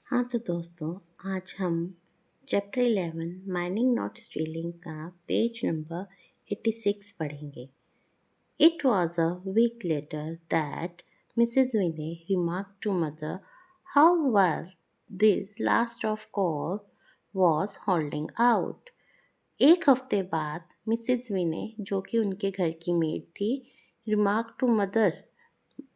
हाँ तो दोस्तों, आज हम चैप्टर 11 माइनिंग नॉट स्टीलिंग का पेज नंबर 86 पढ़ेंगे। It was a week later that Mrs Viney remark to mother how well this last of coal was holding out. एक हफ्ते बाद मिसेज विने, जो कि उनके घर की मेड थी, रिमार्क टू मदर,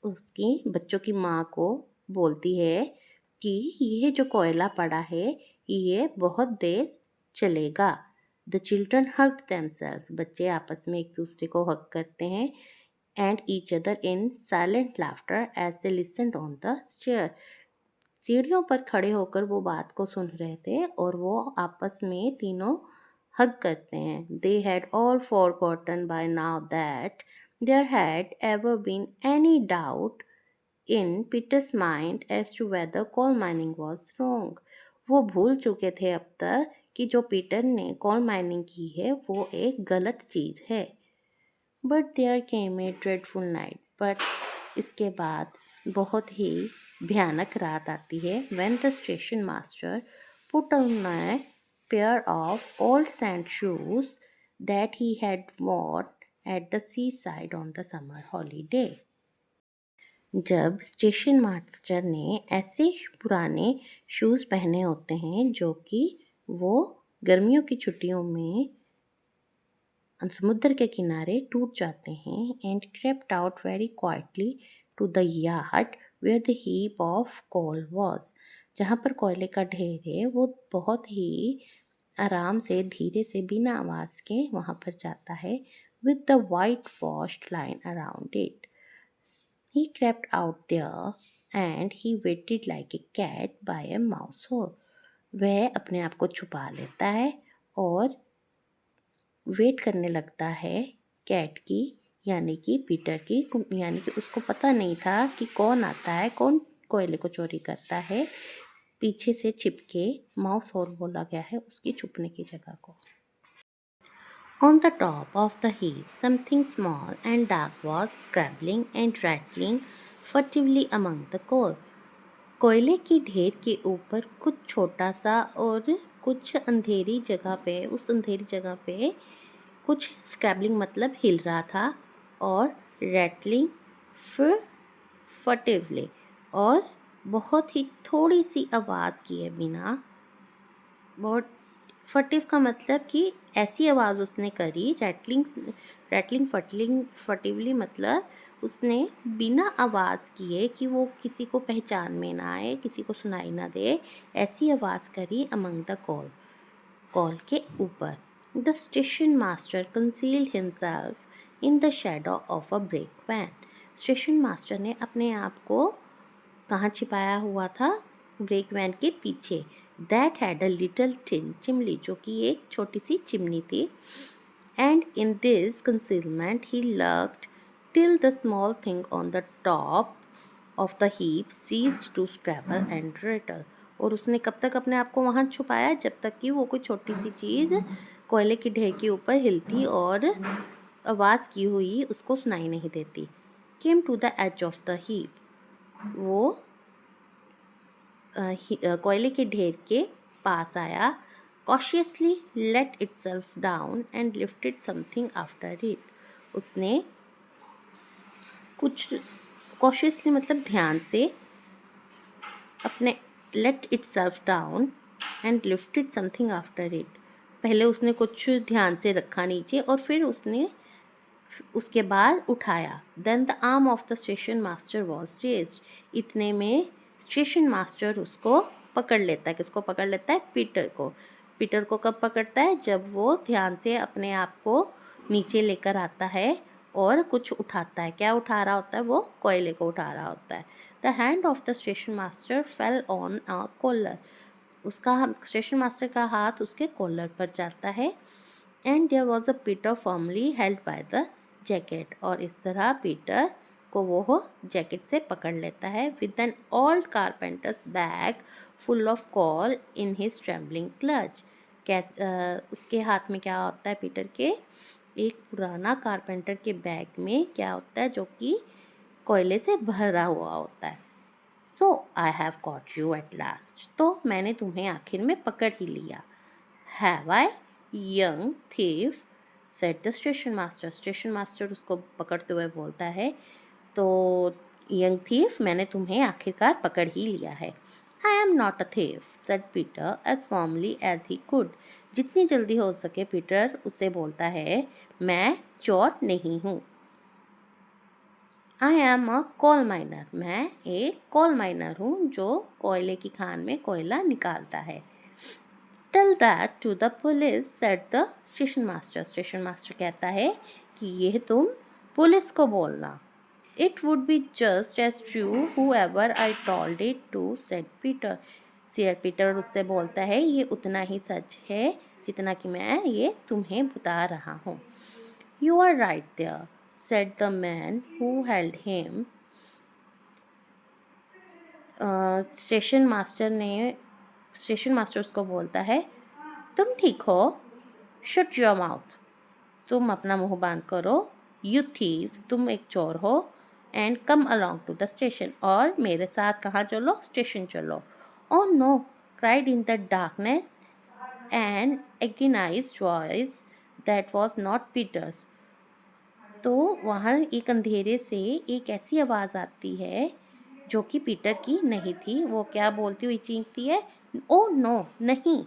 उसकी बच्चों की माँ को बोलती है कि यह जो कोयला पड़ा है ये बहुत देर चलेगा। द चिल्ड्रन हग देमसेल्व्स, बच्चे आपस में एक दूसरे को हग करते हैं, and each other in silent laughter as they listened on the stair. सीढ़ियों पर खड़े होकर वो बात को सुन रहे थे और वो आपस में तीनों हग करते हैं। They had all forgotten by now that there had ever been any doubt in Peter's mind as to whether coal mining was wrong. वो भूल चुके थे अब तक कि जो पीटर ने कोल माइनिंग की है वो एक गलत चीज़ है। But there came a dreadful night. But इसके बाद बहुत ही भयानक रात आती है। When the station master put on a pair of old sand shoes that he had worn at the seaside on the summer holiday. जब स्टेशन मास्टर ने ऐसे पुराने शूज़ पहने होते हैं जो कि वो गर्मियों की छुट्टियों में समुद्र के किनारे टूट जाते हैं, and crept out very quietly to the yard where the heap of coal was. जहाँ पर कोयले का ढेर है वो बहुत ही आराम से, धीरे से, बिना आवाज़ के वहाँ पर जाता है, with the white washed line around it. He crept out there and he waited like a cat by a mouse hole. वह अपने आप को छुपा लेता है और वेट करने लगता है कैट की, यानी कि पीटर की, यानी कि उसको पता नहीं था कि कौन आता है, कौन कोयले को चोरी करता है। पीछे से छिपके माउस होल बोला गया है उसकी छुपने की जगह को। On the top of the heap, something small and dark was scrabbling and rattling furtively among the coal. कोयले की ढेर के ऊपर कुछ छोटा सा और कुछ अंधेरी जगह पे, उस अंधेरी जगह पे कुछ स्क्रैबलिंग मतलब हिल रहा था, और रैटलिंग फिर फटिवली, और बहुत ही थोड़ी सी आवाज़ किए बिना। बहुत फटिव का मतलब कि ऐसी आवाज़ उसने करी, रैटलिंग फटिवली मतलब उसने बिना आवाज़ किए कि वो किसी को पहचान में ना आए, किसी को सुनाई ना दे, ऐसी आवाज़ करी अमंग द कॉल के ऊपर। The station master concealed himself in the shadow of a brake van. Station master ने अपने आप को कहाँ छिपाया हुआ था? ब्रेक वैन के पीछे। That had a little tin chimney, जो कि एक छोटी सी चिमनी थी। And in this concealment he lurked till the small thing on the top of the heap ceased to scramble and rattle. और उसने कब तक अपने आप को वहाँ छुपाया? जब तक कि वो कोई छोटी सी चीज़ कोयले की ढेर के ऊपर हिलती और आवाज़ की हुई उसको सुनाई नहीं देती। Came to the edge of the heap, वो कोयले के ढेर के पास आया। Cautiously let itself down and lifted something after it. उसने कुछ, कॉशियसली मतलब ध्यान से, अपने let itself down and lifted something after it, पहले उसने कुछ ध्यान से रखा नीचे और फिर उसने उसके बाद उठाया। Then the arm of the station master was raised. इतने में स्टेशन मास्टर उसको पकड़ लेता है। किसको पकड़ लेता है? पीटर को। पीटर को कब पकड़ता है? जब वो ध्यान से अपने आप को नीचे लेकर आता है और कुछ उठाता है। क्या उठा रहा होता है? वो कोयले को उठा रहा होता है। The hand of the station master fell on a collar. उसका, स्टेशन मास्टर का हाथ उसके कॉलर पर जाता है। And there was a Peter firmly held by the jacket, और इस तरह पीटर को वो जैकेट से पकड़ लेता है। With an old carpenters bag full of call in his trembling clutch. उसके हाथ में क्या होता है? पीटर के एक पुराना कारपेंटर के बैग में क्या होता है? जो कि कोयले से भरा हुआ होता है। So I have caught you at last, तो मैंने तुम्हें आखिर में पकड़ ही लिया। Have I, young thief, said the station master. Station master उसको पकड़ते हुए बोलता है, तो यंग थीफ, मैंने तुम्हें आखिरकार पकड़ ही लिया है। I am not a thief, said Peter as firmly as he could. जितनी जल्दी हो सके पीटर उससे बोलता है, मैं चोर नहीं हूँ। I am a coal minor, मैं एक कोल माइनर हूँ जो कोयले की खान में कोयला निकालता है। Tell that to the police, said the station master. Station master कहता है कि यह तुम पुलिस को बोलना। It would be just as true whoever I told it to, said Peter. सियर पीटर उससे बोलता है, ये उतना ही सच है जितना कि मैं ये तुम्हें बता रहा हूँ। You are right there, said the man who held him. Station master उसको बोलता है, तुम ठीक हो, शट योर माउथ, तुम अपना मुंह बंद करो, यू थीव, तुम एक चोर हो, and come along to the station, और मेरे साथ कहाँ चलो, स्टेशन चलो। Oh no, cried in the darkness an agonised voice that was not Peter's. तो वहाँ एक अंधेरे से एक ऐसी आवाज़ आती है जो कि पीटर की नहीं थी। वो क्या बोलती हुई चीखती है, ओ नो, नहीं,